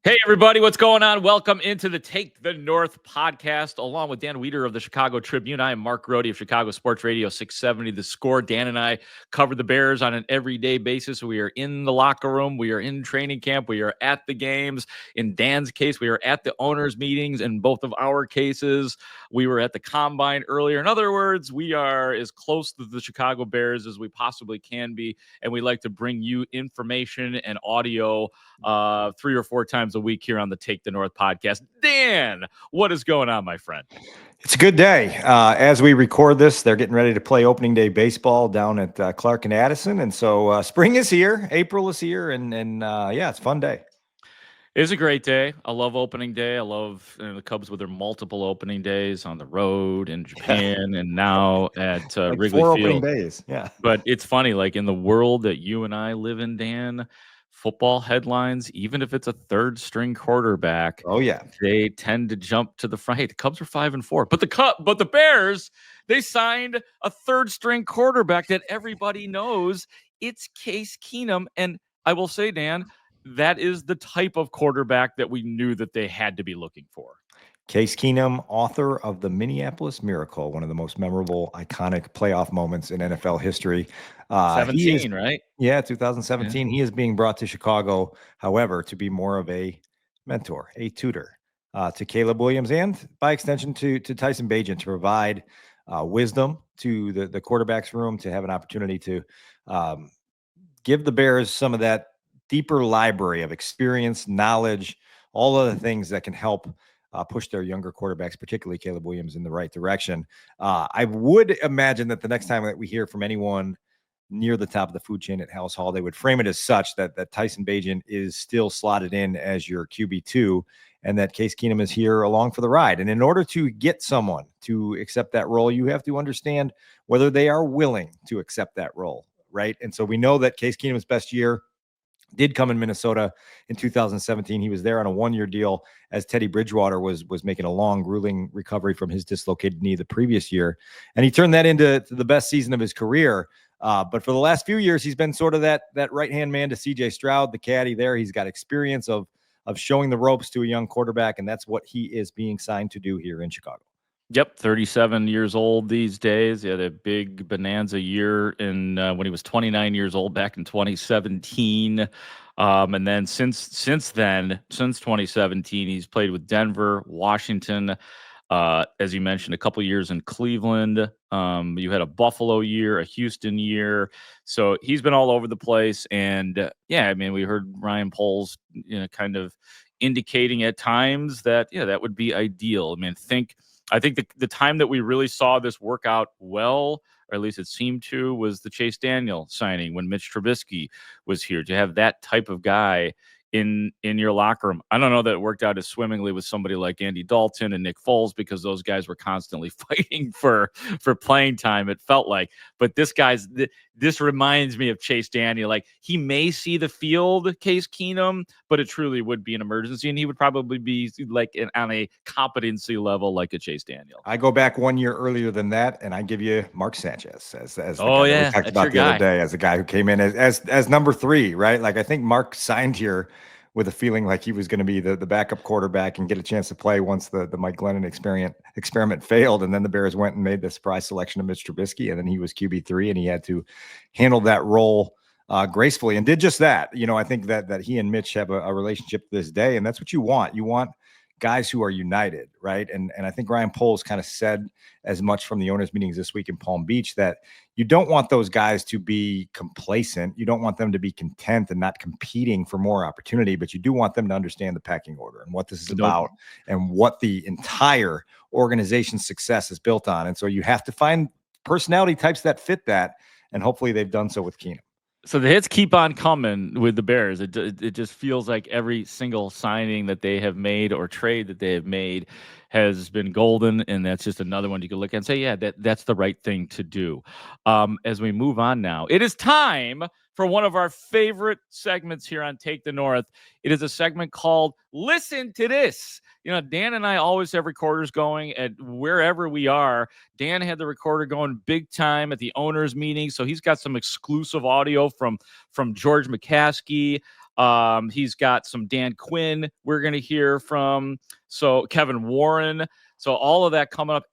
Hey, everybody, what's going on? Welcome into the Take the North podcast, along with Dan Wiederer of the Chicago Tribune. I am Mark Grote of Chicago Sports Radio 670 The Score. Dan and I cover the Bears on an everyday basis. We are in the locker room. We are in training camp. We are at the games. In Dan's case, we are at the owners' meetings. In both of our cases, we were at the Combine earlier. In other words, we are as close to the Chicago Bears as we possibly can be, and we like to bring you information and audio 3 or 4 times a week here on the Take the North podcast. Dan, what is going on, my friend? It's a good day. As we record this, they're getting ready to play opening day baseball down at Clark and Addison. And so spring is here, April is here, and yeah, it's a fun day. It's a great day. I love opening day. I love the Cubs with their multiple opening days on the road in Japan and now at like Wrigley 4 Field. opening days, yeah. But it's funny, like in the world that you and I live in, Dan, football headlines, even if it's a third string quarterback, Oh yeah, they tend to jump to the front. Hey, the Cubs are 5-4, but the Bears, they signed a third string quarterback that everybody knows. It's Case Keenum, and I will say, Dan, that is the type of quarterback that we knew that they had to be looking for. Case Keenum, author of the Minneapolis Miracle, one of the most memorable, iconic playoff moments in NFL history. 17, right? Yeah, 2017. Yeah. He is being brought to Chicago, however, to be more of a mentor, a tutor to Caleb Williams and, by extension, to Tyson Bagent to provide wisdom to the quarterback's room, to have an opportunity to give the Bears some of that deeper library of experience, knowledge, all of the things that can help push their younger quarterbacks, particularly Caleb Williams, in the right direction. I would imagine that the next time that we hear from anyone near the top of the food chain at Haugh, they would frame it as such that Tyson Bagent is still slotted in as your QB2 and that Case Keenum is here along for the ride. And in order to get someone to accept that role, you have to understand whether they are willing to accept that role, right? And so we know that Case Keenum's best year did come in Minnesota in 2017. He was there on a 1-year deal as Teddy Bridgewater was making a long, grueling recovery from his dislocated knee the previous year. And he turned that into the best season of his career. But for the last few years, he's been sort of that right-hand man to C.J. Stroud, the caddy there. He's got experience of showing the ropes to a young quarterback, and that's what he is being signed to do here in Chicago. Yep, 37 years old these days. He had a big bonanza year in when he was 29 years old back in 2017. And then since 2017, he's played with Denver, Washington, as you mentioned, a couple years in Cleveland. You had a Buffalo year, a Houston year. So he's been all over the place. And yeah, I mean, we heard Ryan Poles, kind of indicating at times that, that would be ideal. I mean, I think the time that we really saw this work out well, or at least it seemed to, was the Chase Daniel signing when Mitch Trubisky was here. To have that type of guy in your locker room, I don't know that it worked out as swimmingly with somebody like Andy Dalton and Nick Foles, because those guys were constantly fighting for playing time, it felt like. But this reminds me of Chase Daniel. Like, he may see the field, Case Keenum, but it truly would be an emergency, and he would probably be like on a competency level like a Chase Daniel. I go back 1 year earlier than that, and I give you Mark Sanchez as the guy that we talked about the other day, as a guy who came in as number 3, right? Like, I think Mark signed here with a feeling like he was going to be the backup quarterback and get a chance to play once the Mike Glennon experiment failed. And then the Bears went and made the surprise selection of Mitch Trubisky, and then he was QB3, and he had to handle that role gracefully and did just that. I think that he and Mitch have a relationship to this day, and that's what you want. You want guys who are united, right? And I think Ryan Poles kind of said as much from the owners' meetings this week in Palm Beach, that you don't want those guys to be complacent. You don't want them to be content and not competing for more opportunity, but you do want them to understand the pecking order and what this is about and what the entire organization's success is built on. And so you have to find personality types that fit that, and hopefully they've done so with Keenum. So the hits keep on coming with the Bears. It just feels like every single signing that they have made or trade that they have made has been golden, and that's just another one you can look at and say, yeah, that's the right thing to do. As we move on now, it is time for one of our favorite segments here on Take the North. It is a segment called Listen to This. Dan and I always have recorders going at wherever we are. Dan had the recorder going big time at the owners' meeting, so he's got some exclusive audio from George McCaskey. He's got some Dan Quinn we're going to hear from. So Kevin Warren. So all of that coming up.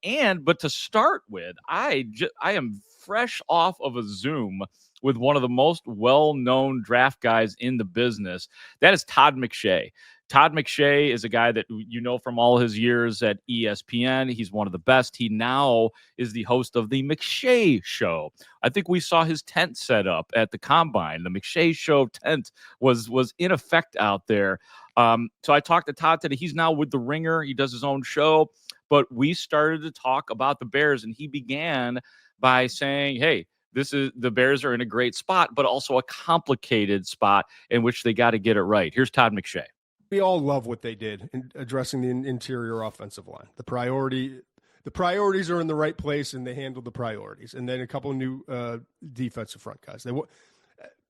But to start with, I am fresh off of a Zoom with one of the most well-known draft guys in the business. That is Todd McShay. Todd McShay is a guy that you know from all his years at ESPN. He's one of the best. He now is the host of the McShay Show. I think we saw his tent set up at the Combine. The McShay Show tent was in effect out there. So I talked to Todd today. He's now with The Ringer. He does his own show. But we started to talk about the Bears, and he began by saying, hey, the Bears are in a great spot, but also a complicated spot in which they got to get it right. Here's Todd McShay. We all love what they did in addressing the interior offensive line. The priorities are in the right place, and they handled the priorities. And then a couple of new defensive front guys.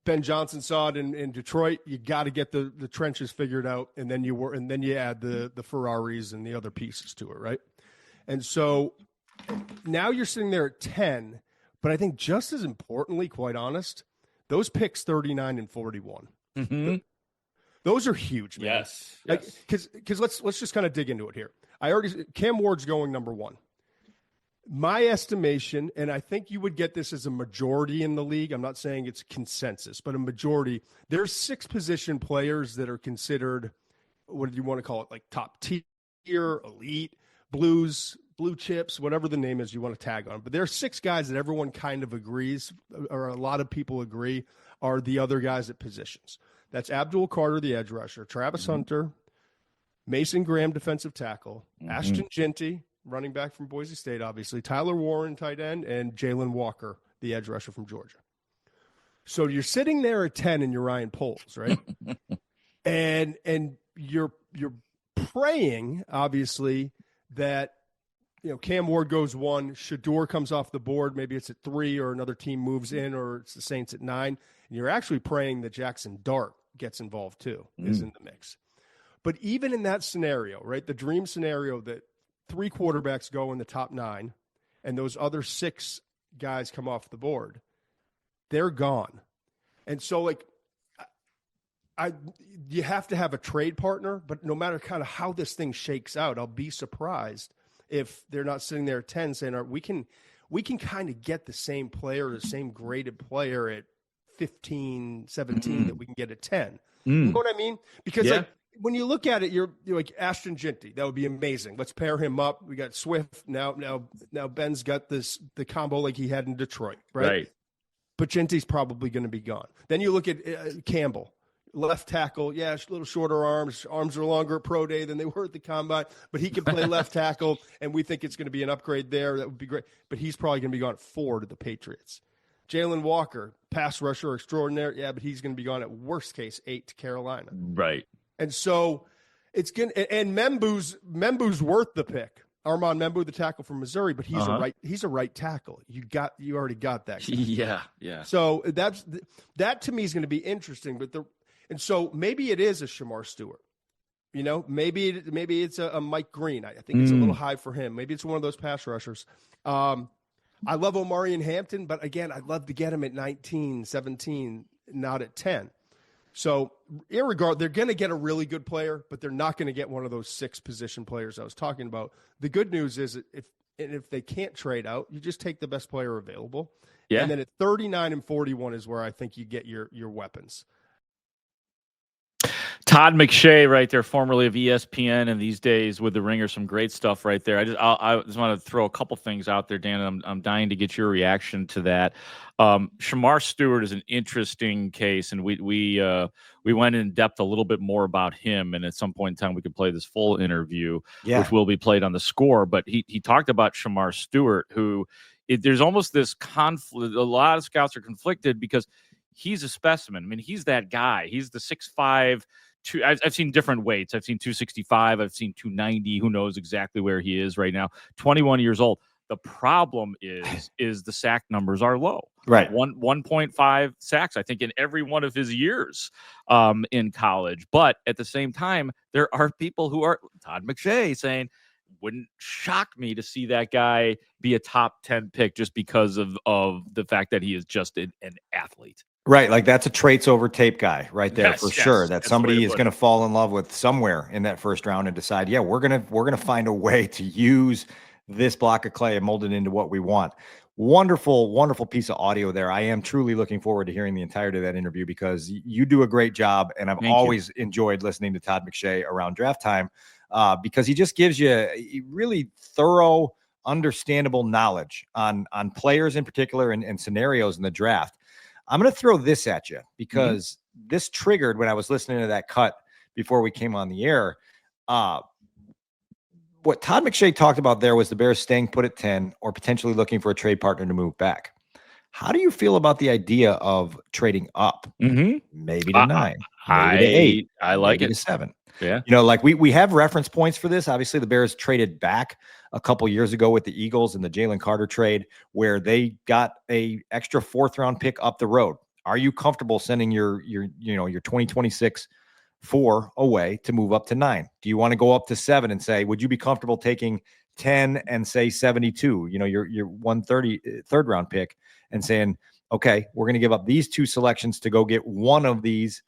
Ben Johnson saw it in Detroit. You got to get the trenches figured out, and then you add the Ferraris and the other pieces to it, right? And so now you're sitting there at 10, but I think just as importantly, quite honest, those picks 39 and 41. Mm-hmm. Those are huge, man. Yes. Because let's just kind of dig into it here. Cam Ward's going number 1. My estimation, and I think you would get this as a majority in the league. I'm not saying it's consensus, but a majority. There's 6 position players that are considered, what do you want to call it, like top tier, elite, blues, blue chips, whatever the name is you want to tag on. But there are 6 guys that everyone kind of agrees, or a lot of people agree, are the other guys at positions. That's Abdul Carter, the edge rusher, Travis Hunter, Mason Graham, defensive tackle, Ashton Jeanty, running back from Boise State, obviously, Tyler Warren, tight end, and Jalen Walker, the edge rusher from Georgia. So you're sitting there at 10 in your Ryan Poles, right? and you're praying, obviously, that Cam Ward goes 1, Shador comes off the board, maybe it's at 3, or another team moves in, or it's the Saints at 9. And you're actually praying that Jackson Dart gets involved too, is in the mix. But even in that scenario, right, the dream scenario that 3 quarterbacks go in the top 9 and those other 6 guys come off the board, they're gone. And so, you have to have a trade partner, but no matter kind of how this thing shakes out, I'll be surprised if they're not sitting there at 10 saying, we can kind of get the same player, the same graded player at 15, 17 that we can get at 10. You know what I mean? Because when you look at it, you're like Ashton Jeanty. That would be amazing. Let's pair him up. We got Swift. Now Ben's got the combo like he had in Detroit, right? But Jeanty's probably going to be gone. Then you look at Campbell. Left tackle, a little shorter arms. Arms are longer at pro day than they were at the combine, but he can play left tackle, and we think it's going to be an upgrade there. That would be great. But he's probably going to be gone at 4 to the Patriots. Jalen Walker, pass rusher extraordinary, but he's going to be gone at worst case 8 to Carolina. Right. And so it's going to, and Membu's worth the pick. Armand Membu, the tackle from Missouri, but he's a right tackle. You already got that guy. Yeah. So that to me is going to be interesting, and so maybe it is a Shamar Stewart. Maybe it's a Mike Green. I think it's a little high for him. Maybe it's one of those pass rushers. I love Omarion Hampton, but again, I'd love to get him at 19, 17, not at 10. So they're going to get a really good player, but they're not going to get one of those 6 position players I was talking about. The good news is if they can't trade out, you just take the best player available. Yeah. And then at 39 and 41 is where I think you get your weapons. Todd McShay right there, formerly of ESPN, and these days with The Ringer, some great stuff right there. I just want to throw a couple things out there, Dan, and I'm dying to get your reaction to that. Shamar Stewart is an interesting case, and we went in depth a little bit more about him, and at some point in time we could play this full interview, which will be played on the Score. But he talked about Shamar Stewart, who there's almost this conflict. A lot of scouts are conflicted because he's a specimen. I mean, he's that guy. He's the 6'5". I've seen different weights. I've seen 265. I've seen 290. Who knows exactly where he is right now? 21 years old. The problem is the sack numbers are low. Right. 1.5 sacks, I think, in every one of his years in college. But at the same time, there are people who are Todd McShay saying, wouldn't shock me to see that guy be a top 10 pick just because of the fact that he is just an athlete. Right, like that's a traits over tape guy right there for sure. That That's the way somebody to is put going it. to fall in love with somewhere in that first round and decide, yeah, we're gonna find a way to use this block of clay and mold it into what we want. Wonderful, wonderful piece of audio there. I am truly looking forward to hearing the entirety of that interview because you do a great job, and I've Thank you. always enjoyed listening to Todd McShay around draft time because he just gives you a really thorough, understandable knowledge on players in particular and scenarios in the draft. I'm going to throw this at you because this triggered when I was listening to that cut before we came on the air. What Todd McShay talked about there was the Bears staying put at 10 or potentially looking for a trade partner to move back. How do you feel about the idea of trading up? Maybe to 9, maybe to 8, I like maybe it. to 7. Yeah. You know, like we have reference points for this. Obviously, the Bears traded back a couple years ago with the Eagles in the Jalen Carter trade, where they got a extra 4th round pick up the road. Are you comfortable sending your 2026 4 away to move up to 9? Do you want to go up to 7 and say, would you be comfortable taking 10 and say 72, your 130 3rd round pick, and saying, okay, we're going to give up these 2 selections to go get one of these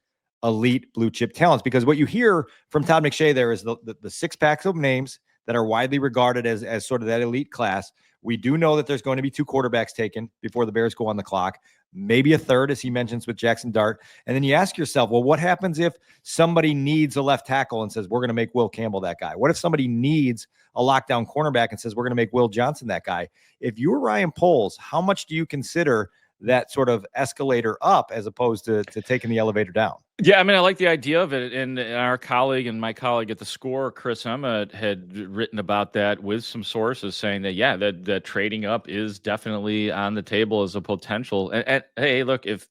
elite blue chip talents? Because what you hear from Todd McShay there is the 6 packs of names that are widely regarded as sort of that elite class. We do know that there's going to be 2 quarterbacks taken before the Bears go on the clock, maybe a 3rd, as he mentions with Jackson Dart. And then you ask yourself, well, what happens if somebody needs a left tackle and says, we're going to make Will Campbell that guy? What if somebody needs a lockdown cornerback and says, we're going to make Will Johnson that guy? If you're Ryan Poles, how much do you consider that sort of escalator up as opposed to taking the elevator down? Yeah, I mean, I like the idea of it. And our colleague and my colleague at the Score, Chris Emma, had written about that with some sources saying that, yeah, that trading up is definitely on the table as a potential. And hey, look, if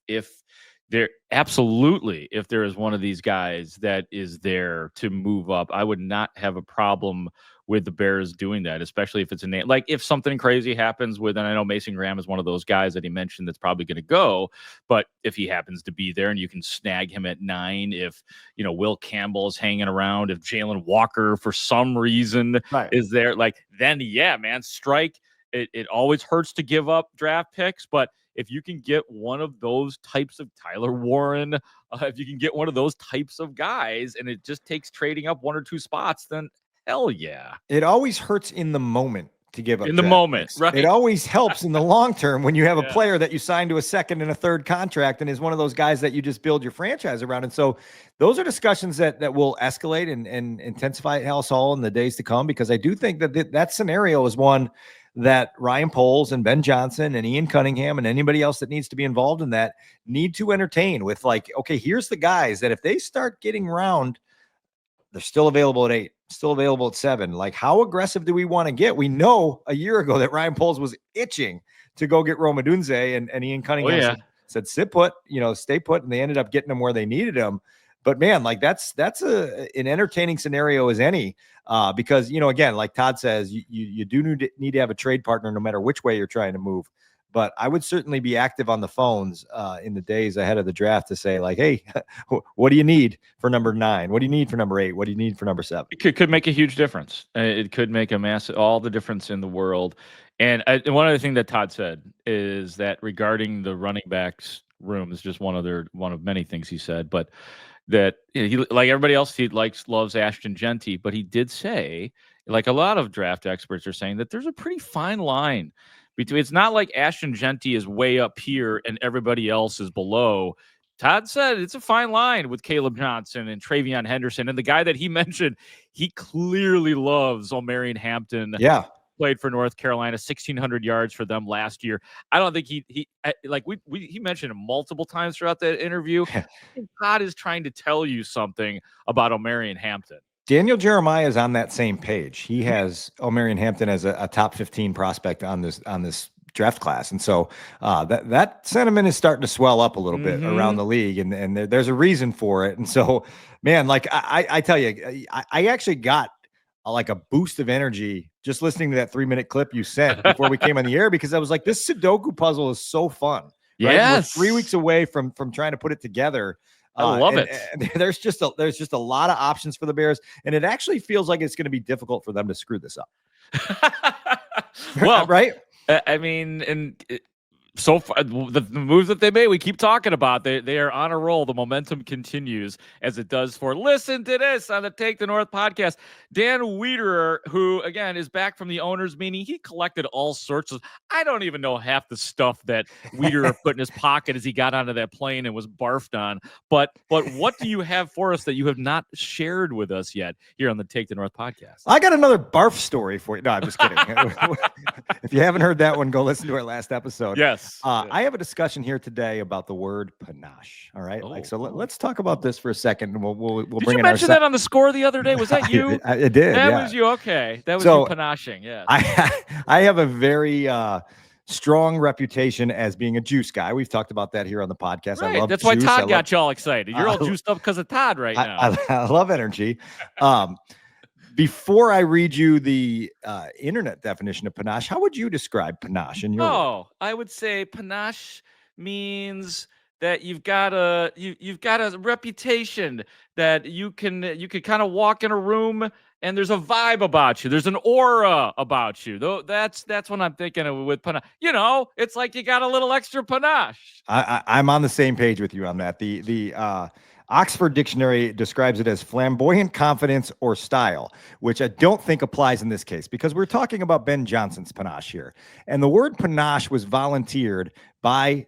there absolutely, if there is one of these guys that is there to move up, I would not have a problem with the Bears doing that, especially if it's a name. Like if something crazy happens with, and I know Mason Graham is one of those guys that he mentioned that's probably going to go, but if he happens to be there and you can snag him at 9, if, Will Campbell is hanging around, if Jalen Walker for some reason is there, like, then yeah, man, strike. It always hurts to give up draft picks, but if you can get one of those types of Tyler Warren, if you can get one of those types of guys and it just takes trading up 1 or 2 spots, then hell yeah. It always hurts in the moment to give up in the moment, picks. right? It always helps in the long term when you have a player that you signed to a 2nd and a 3rd contract and is one of those guys that you just build your franchise around. And so those are discussions that will escalate and intensify at Haugh Hall in the days to come, because I do think that scenario is one that Ryan Poles and Ben Johnson and Ian Cunningham and anybody else that needs to be involved in that need to entertain with, like, okay, here's the guys that if they start getting round, they're still available at 8, still available at 7. Like, how aggressive do we want to get? We know a year ago that Ryan Poles was itching to go get Rome Odunze, and Ian Cunningham said, sit put, stay put. And they ended up getting him where they needed him. But man, like that's an entertaining scenario as any, because, again, like Todd says, you do need to have a trade partner no matter which way you're trying to move. But I would certainly be active on the phones in the days ahead of the draft to say, like, hey, what do you need for number 9? What do you need for number 8? What do you need for number 7? It could make a huge difference. It could make all the difference in the world. And one other thing that Todd said is that regarding the running backs room is just one of many things he said, but that he, like everybody else, he loves Ashton Genty, but he did say, like a lot of draft experts are saying, that there's a pretty fine line between. It's not like Ashton Genty is way up here and everybody else is below. Todd said it's a fine line with Caleb Johnson and Travion Henderson. And the guy that he mentioned, he clearly loves Omarion Hampton. Yeah. Played for North Carolina, 1,600 yards for them last year. I don't think he mentioned it multiple times throughout that interview. Todd is trying to tell you something about Omarion Hampton. Daniel Jeremiah is on that same page. He has Omarion Hampton as a top 15 prospect on this draft class. And so that sentiment is starting to swell up a little bit around the league, and there's a reason for it. And so, man, like I tell you, I actually got like a boost of energy just listening to that 3-minute clip you sent before we came on the air, because I was like, this Sudoku puzzle is so fun. Right? Yes. We're 3 weeks away from trying to put it together. I love it. And there's just a lot of options for the Bears, and it actually feels like it's going to be difficult for them to screw this up. Well, right? I mean, and so far, the moves that they made, we keep talking about. They are on a roll. The momentum continues as it does for Listen to This on the Take the North podcast. Dan Wiederer, who again is back from the owners' meeting, he collected all sorts of. I don't even know half the stuff that Wiederer put in his pocket as he got onto that plane and was barfed on. But what do you have for us that you have not shared with us yet here on the Take the North podcast? I got another barf story for you. No, I'm just kidding. If you haven't heard that one, go listen to our last episode. Yes. I have a discussion here today about the word panache. All right. Let's talk about this for a second, and we'll Did bring you in mention that on the score the other day? Was that you? I did. That yeah. was you. Okay. That was you panaching. Yeah. I have a very strong reputation as being a juice guy. We've talked about that here on the podcast. Right. I love That's juice. why Todd got you all excited. You're all juiced up because of Todd right now. I love energy. Before I read you the internet definition of panache, how would you describe panache in your world? I would say panache means that you've got a reputation that you can kind of walk in a room and there's a vibe about you. There's an aura about you. Though that's what I'm thinking of with panache. It's like you got a little extra panache. I'm on the same page with you on that. The Oxford Dictionary describes it as flamboyant confidence or style, which I don't think applies in this case because we're talking about Ben Johnson's panache here. And the word panache was volunteered by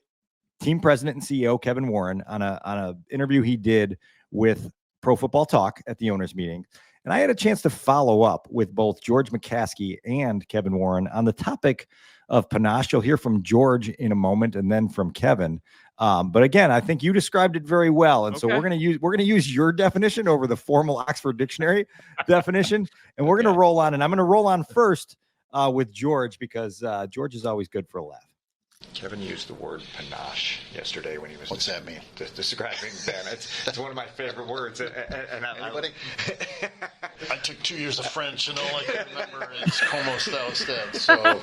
team president and CEO Kevin Warren on a interview he did with Pro Football Talk at the owners meeting. And I had a chance to follow up with both George McCaskey and Kevin Warren on the topic of panache. You'll hear from George in a moment and then from Kevin. But again, I think you described it very well. And so we're going to use your definition over the formal Oxford Dictionary definition. And we're going to roll on, and I'm going to roll on first with George because George is always good for a laugh. Kevin used the word panache yesterday when he was. What's that mean? Describing Ben. It's one of my favorite words. Anybody? I took 2 years of French, and all I can remember is "Como está usted?" So.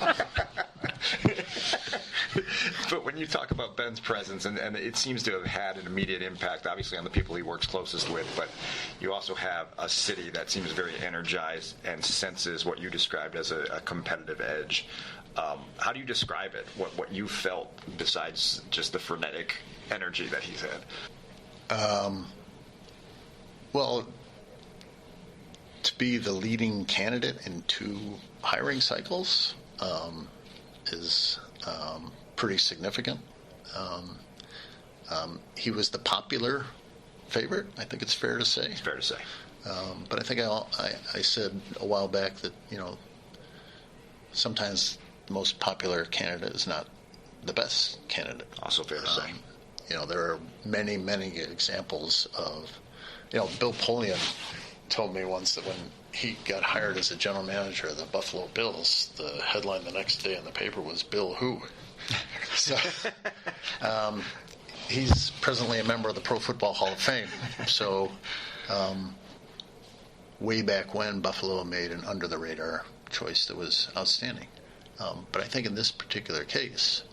But when you talk about Ben's presence, and it seems to have had an immediate impact, obviously, on the people he works closest with, but you also have a city that seems very energized and senses what you described as a competitive edge. How do you describe it? What you felt besides just the frenetic energy that he's had? Well, to be the leading candidate in 2 hiring cycles is pretty significant. He was the popular favorite. I think it's fair to say. It's fair to say. But I think I said a while back that sometimes the most popular candidate is not the best candidate. Also fair to say. There are many, many examples of, Bill Polian told me once that when he got hired as a general manager of the Buffalo Bills, the headline the next day in the paper was "Bill Who?" So he's presently a member of the Pro Football Hall of Fame. So way back when, Buffalo made an under-the-radar choice that was outstanding. But I think in this particular case,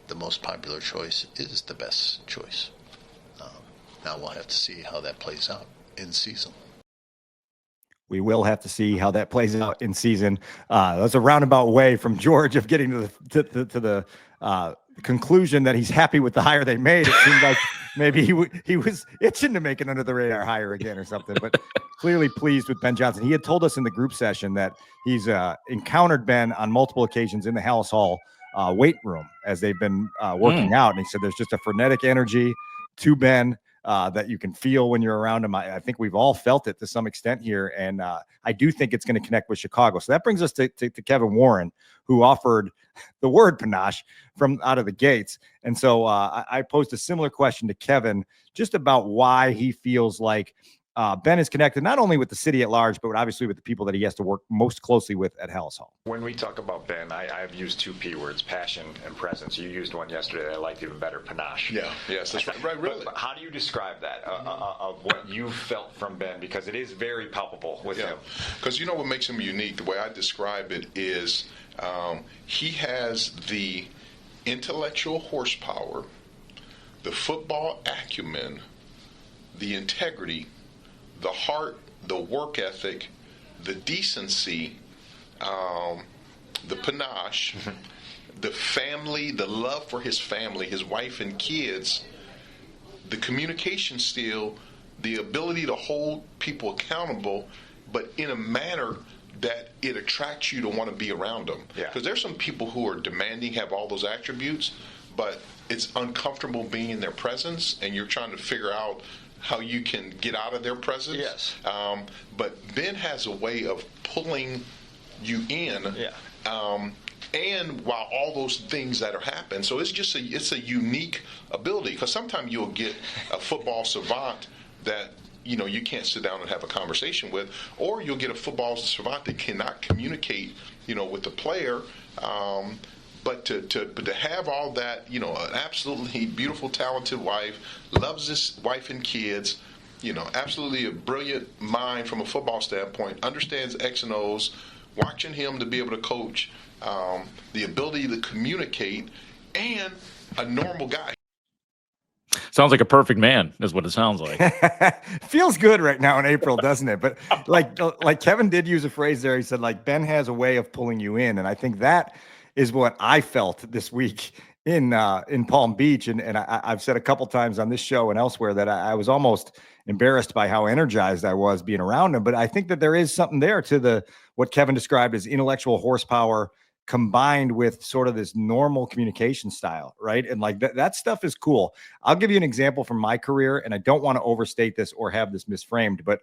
the most popular choice is the best choice. Now we'll have to see how that plays out in season. We will have to see how that plays out in season. That's a roundabout way from George of getting to the conclusion that he's happy with the hire they made. It seemed like maybe he was itching to make an under the radar hire again or something, but clearly pleased with Ben Johnson. He had told us in the group session that he's encountered Ben on multiple occasions in the Haugh Hall weight room as they've been working out. And he said there's just a frenetic energy to Ben that you can feel when you're around him. I think we've all felt it to some extent here. And I do think it's going to connect with Chicago. So that brings us to Kevin Warren, who offered the word panache from out of the gates. And so I posed a similar question to Kevin just about why he feels like Ben is connected not only with the city at large, but obviously with the people that he has to work most closely with at Haugh Hall. When we talk about Ben, I've used 2 P words, passion and presence. You used one yesterday that I liked even better, panache. Yes, that's right. Really. But how do you describe that, of what you felt from Ben? Because it is very palpable with him. Because what makes him unique, the way I describe it is he has the intellectual horsepower, the football acumen, the integrity, the heart, the work ethic, the decency, the panache, the family, the love for his family, his wife and kids, the communication still, the ability to hold people accountable, but in a manner that it attracts you to want to be around them. Because there's some people who are demanding, have all those attributes, but it's uncomfortable being in their presence, and you're trying to figure out how you can get out of their presence. Yes. But Ben has a way of pulling you in. And while all those things that are happening, so it's a unique ability, because sometimes you'll get a football savant that you can't sit down and have a conversation with, or you'll get a football savant that cannot communicate with the player. But to have all that, an absolutely beautiful, talented wife, loves his wife and kids, absolutely a brilliant mind from a football standpoint, understands X and O's, watching him to be able to coach, the ability to communicate, and a normal guy. Sounds like a perfect man is what it sounds like. Feels good right now in April, doesn't it? But like Kevin did use a phrase there. He said, like, Ben has a way of pulling you in. And I think that is what I felt this week in Palm Beach. And I've said a couple times on this show and elsewhere that I was almost embarrassed by how energized I was being around him. But I think that there is something there to what Kevin described as intellectual horsepower combined with sort of this normal communication style, right? And like that stuff is cool. I'll give you an example from my career, and I don't want to overstate this or have this misframed, but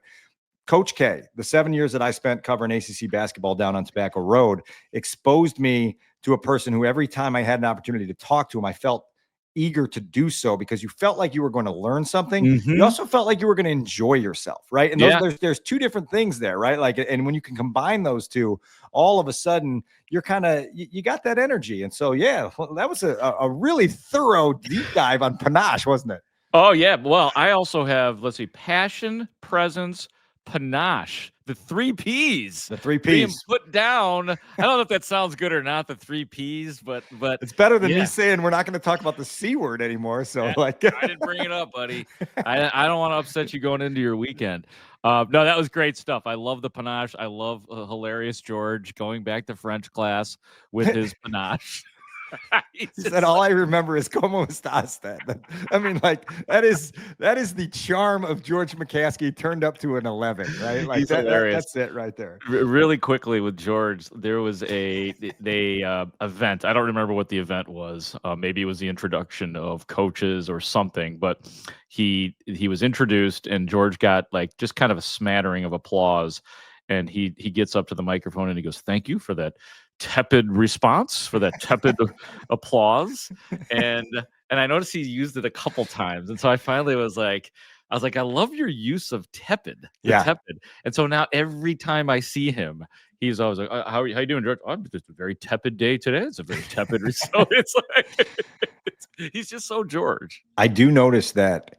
Coach K, the 7 years that I spent covering ACC basketball down on Tobacco Road, exposed me to a person who every time I had an opportunity to talk to him, I felt eager to do so, because you felt like you were going to learn something. You also felt like you were going to enjoy yourself, right? And there's two different things there, right? Like, and when you can combine those two, all of a sudden you're kind of, you got that energy. And so, that was a really thorough deep dive on panache, wasn't it? Oh yeah. Well, I also have, let's see, passion, presence, panache, the 3 P's. The 3 P's. Being put down. I don't know if that sounds good or not, the 3 P's, but it's better than me saying we're not going to talk about the C word anymore. So I didn't bring it up, buddy. I don't want to upset you going into your weekend. No, that was great stuff. I love the panache. I love hilarious George going back to French class with his panache. He said, all I remember is como estás. I mean, like, that is the charm of George McCaskey turned up to an 11, right? Like, that's it right there. Really quickly with George, there was a event. I don't remember what the event was. Maybe it was the introduction of coaches or something, but he was introduced, and George got like just kind of a smattering of applause, and he gets up to the microphone and he goes, "Thank you for that tepid response, for that tepid applause." And I noticed he used it a couple times, and so I finally was like, I love your use of tepid. Tepid. And so now every time I see him, he's always like, how you doing, George? Oh, it's a very tepid day today. It's a very tepid result. It's like he's just so George. I do notice that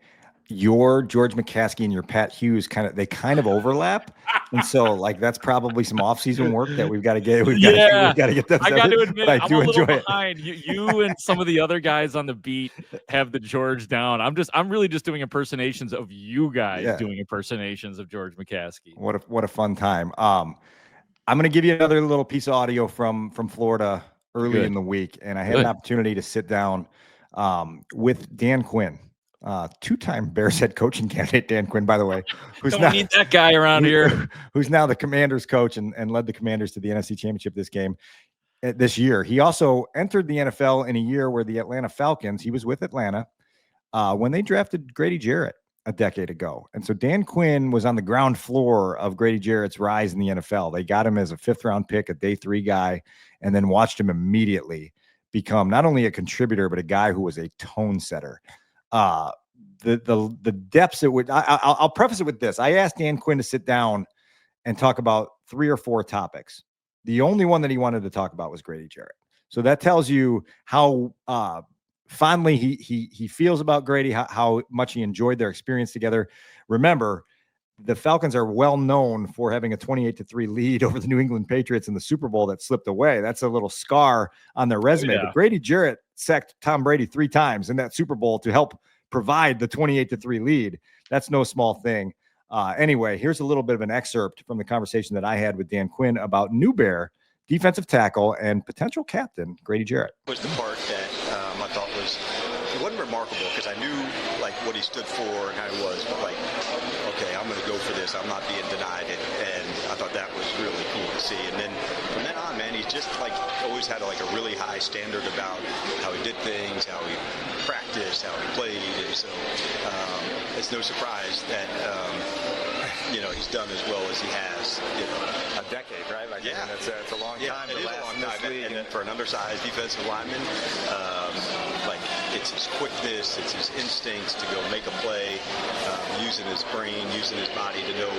your George McCaskey and your Pat Hughes kind of overlap, and so like that's probably some off-season work that we've got to get. We've got to get them. I got to admit, I'm a little behind. You and some of the other guys on the beat have the George down. I'm really just doing impersonations of you guys doing impersonations of George McCaskey. What a fun time. I'm going to give you another little piece of audio from Florida early in the week, and I had an opportunity to sit down with Dan Quinn. Two-time Bears head coaching candidate Dan Quinn, by the way, who's don't need that guy around here, who's now the Commanders coach and led the Commanders to the NFC Championship this year. He also entered the NFL in a year where the Atlanta Falcons, he was with Atlanta when they drafted Grady Jarrett a decade ago. And so Dan Quinn was on the ground floor of Grady Jarrett's rise in the NFL. They got him as a 5th-round pick, a day 3 guy, and then watched him immediately become not only a contributor, but a guy who was a tone setter. The depths at which I'll preface it with this. I asked Dan Quinn to sit down and talk about 3 or 4 topics. The only one that he wanted to talk about was Grady Jarrett. So that tells you how fondly he feels about Grady, how much he enjoyed their experience together. Remember, the Falcons are well known for having a 28-3 lead over the New England Patriots in the Super Bowl that slipped away. That's a little scar on their resume. But Grady Jarrett sacked Tom Brady 3 times in that Super Bowl to help provide the 28-3 lead. That's no small thing. Anyway, here's a little bit of an excerpt from the conversation that I had with Dan Quinn about New Bear defensive tackle and potential captain, Grady Jarrett. Was the part that I thought was, it wasn't remarkable because I knew like what he stood for and how he was, but like, okay, I'm going to go for this. I'm not being denied it. And I thought that was really cool to see. And then from then on, man, he's just like always had like a really high standard about how he did things, how he practiced, how he played. And so it's no surprise that, he's done as well as he has. A decade, right? Like, yeah. I mean, it's a long time. It is a long time. And for an undersized defensive lineman, it's his quickness, it's his instincts to go make a play, using his brain, using his body to know,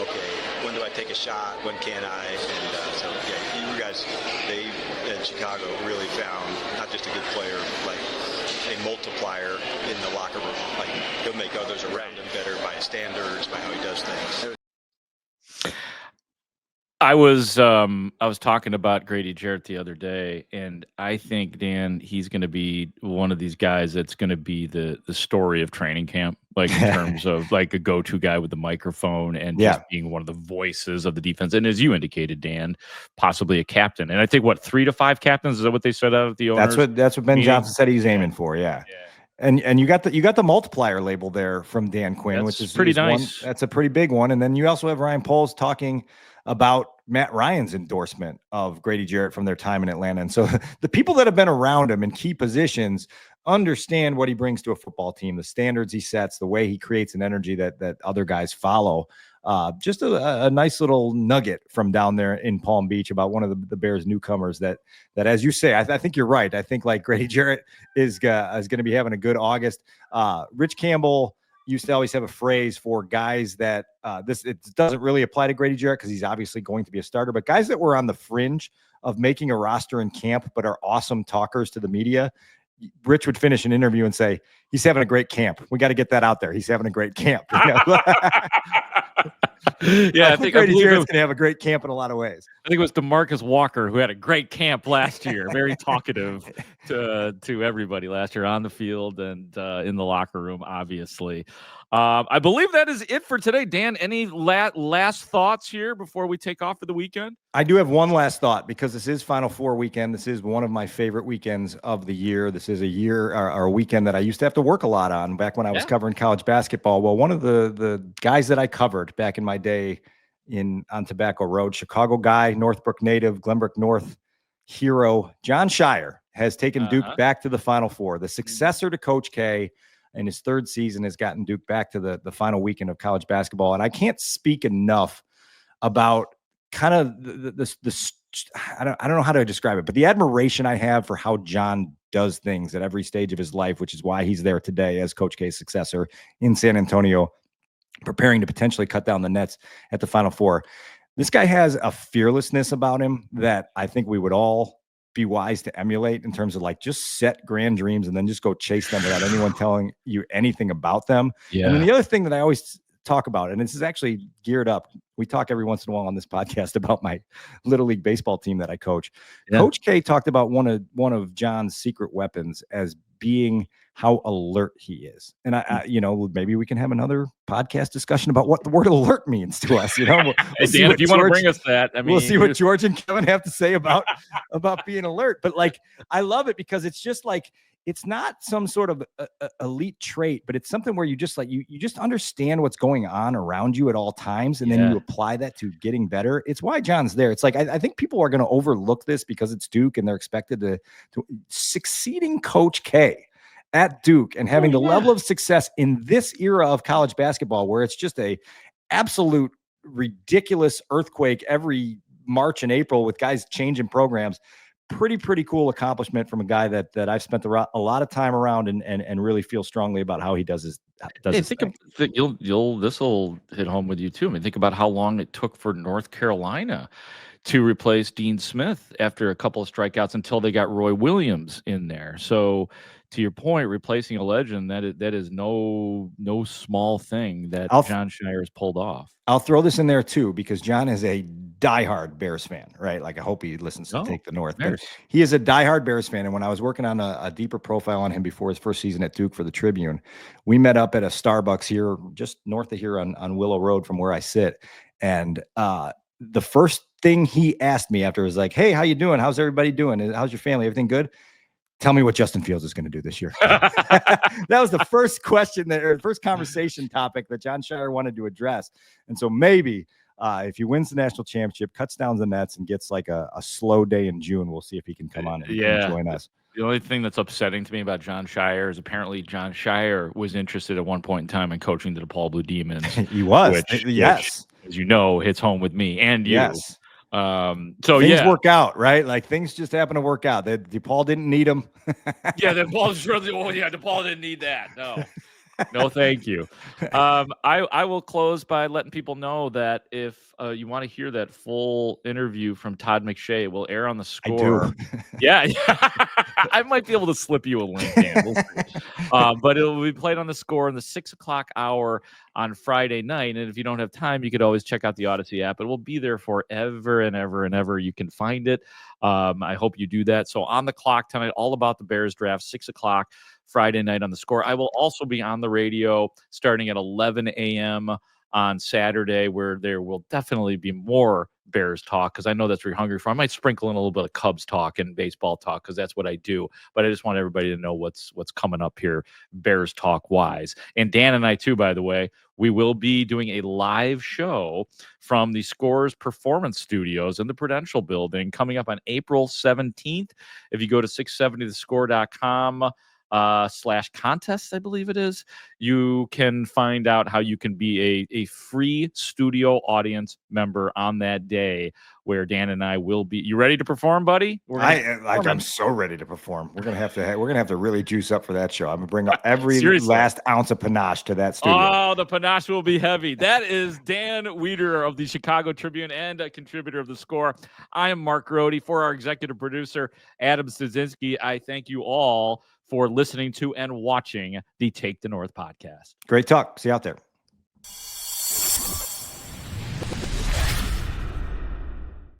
okay, when do I take a shot? When can I? And you guys, they in Chicago really found not just a good player, like a multiplier in the locker room. Like he'll make others around him better by his standards, by how he does things. I was talking about Grady Jarrett the other day, and I think, Dan, he's going to be one of these guys that's going to be the story of training camp, like in terms of like a go-to guy with the microphone and just being one of the voices of the defense. And as you indicated, Dan, possibly a captain. And I think 3 to 5 captains, is that what they said out of the owners? That's what Ben Johnson said he's aiming for. Yeah. And you got the multiplier label there from Dan Quinn, which is pretty nice. That's a pretty big one. And then you also have Ryan Poles talking about Matt Ryan's endorsement of Grady Jarrett from their time in Atlanta. And so the people that have been around him in key positions understand what he brings to a football team, the standards he sets, the way he creates an energy that other guys follow. Just a nice little nugget from down there in Palm Beach about one of the Bears newcomers that as you say, I think you're right. I think like Grady Jarrett is going to be having a good August. Rich Campbell used to always have a phrase for guys that it doesn't really apply to Grady Jarrett because he's obviously going to be a starter, but guys that were on the fringe of making a roster in camp but are awesome talkers to the media. Rich would finish an interview and say, he's having a great camp. We got to get that out there. He's having a great camp. Yeah, I think Grady Jarrett's going to have a great camp in a lot of ways. I think it was DeMarcus Walker who had a great camp last year. Very talkative to everybody last year on the field and in the locker room, obviously. I believe that is it for today. Dan, any last thoughts here before we take off for the weekend? I do have one last thought because this is Final Four weekend. This is one of my favorite weekends of the year. This is a year or a weekend that I used to have to work a lot on back when I was covering college basketball. Well, one of the guys that I covered back in my day on Tobacco Road, Chicago guy, Northbrook native, Glenbrook North hero, John Shire has taken Duke back to the Final Four. The successor to Coach K in his third season has gotten Duke back to the final weekend of college basketball. And I can't speak enough about kind of the I don't know how to describe it, but the admiration I have for how John does things at every stage of his life, which is why he's there today as Coach K's successor in San Antonio, preparing to potentially cut down the nets at the Final Four. This guy has a fearlessness about him that I think we would all be wise to emulate in terms of like just set grand dreams and then just go chase them without anyone telling you anything about them. Yeah. And then the other thing that I always talk about, and this is actually geared up, we talk every once in a while on this podcast about my Little League baseball team that I coach. Yeah. Coach K talked about one of John's secret weapons as being how alert he is. And I maybe we can have another podcast discussion about what the word alert means to us. We'll Dan, if you want to bring us that, we'll see what George and Kevin have to say about being alert. But like, I love it because it's just like, it's not some sort of elite trait, but it's something where you just like, you just understand what's going on around you at all times. And then you apply that to getting better. It's why John's there. It's like, I think people are going to overlook this because it's Duke and they're expected to succeeding Coach K at Duke and having the level of success in this era of college basketball, where it's just a absolute ridiculous earthquake every March and April with guys changing programs. Pretty cool accomplishment from a guy that I've spent a lot of time around and really feel strongly about how he does his thing. This will hit home with you too. I mean, think about how long it took for North Carolina to replace Dean Smith after a couple of strikeouts until they got Roy Williams in there. So to your point, replacing a legend, that is no small thing that John Shire has pulled off. I'll throw this in there too, because John is a diehard Bears fan, right? Like I hope he listens to Take the North. But he is a diehard Bears fan. And when I was working on a deeper profile on him before his first season at Duke for the Tribune, we met up at a Starbucks here, just north of here on Willow Road from where I sit. And the first thing he asked me after was like, "Hey, how you doing? How's everybody doing? How's your family? Everything good? Tell me what Justin Fields is going to do this year." That was the first question or first conversation topic that Jon Scheyer wanted to address. And so maybe if he wins the national championship, cuts down the nets, and gets like a slow day in June, we'll see if he can come on and join us. The only thing that's upsetting to me about Jon Scheyer is apparently Jon Scheyer was interested at one point in time in coaching the DePaul Blue Demons. He was, which, yes. as you know, hits home with me and you. Yes. So things work out, right? Like things just happen to work out. DePaul didn't need him. DePaul didn't need that. No, thank you. I will close by letting people know that if you want to hear that full interview from Todd McShay, it will air on the Score. I do. Yeah. I might be able to slip you a link, Dan. We'll see. But it will be played on the Score in the 6 o'clock hour on Friday night. And if you don't have time, you could always check out the Odyssey app. It will be there forever and ever and ever. You can find it. I hope you do that. So on the clock tonight, all about the Bears draft, 6 o'clock Friday night on the Score. I will also be on the radio starting at 11 a.m. on Saturday, where there will definitely be more Bears talk, because I know that's what you're hungry for. I might sprinkle in a little bit of Cubs talk and baseball talk, because that's what I do. But I just want everybody to know what's coming up here, Bears talk wise. And Dan and I too, by the way, we will be doing a live show from the Scores Performance Studios in the Prudential Building coming up on April 17th. If you go to 670thescore.com /contests, I believe it is, you can find out how you can be a free studio audience member on that day, where Dan and I will be. You ready to perform, buddy? I'm so ready to perform. We're gonna have to really juice up for that show. I'm gonna bring up every Seriously. last ounce of panache to that studio. Oh, the panache will be heavy. That is Dan Wiederer of the Chicago Tribune and a contributor of the Score. I am Mark Grote. For our executive producer, Adam Stasinski, I thank you all for listening to and watching the Take the North podcast. Great talk. See you out there.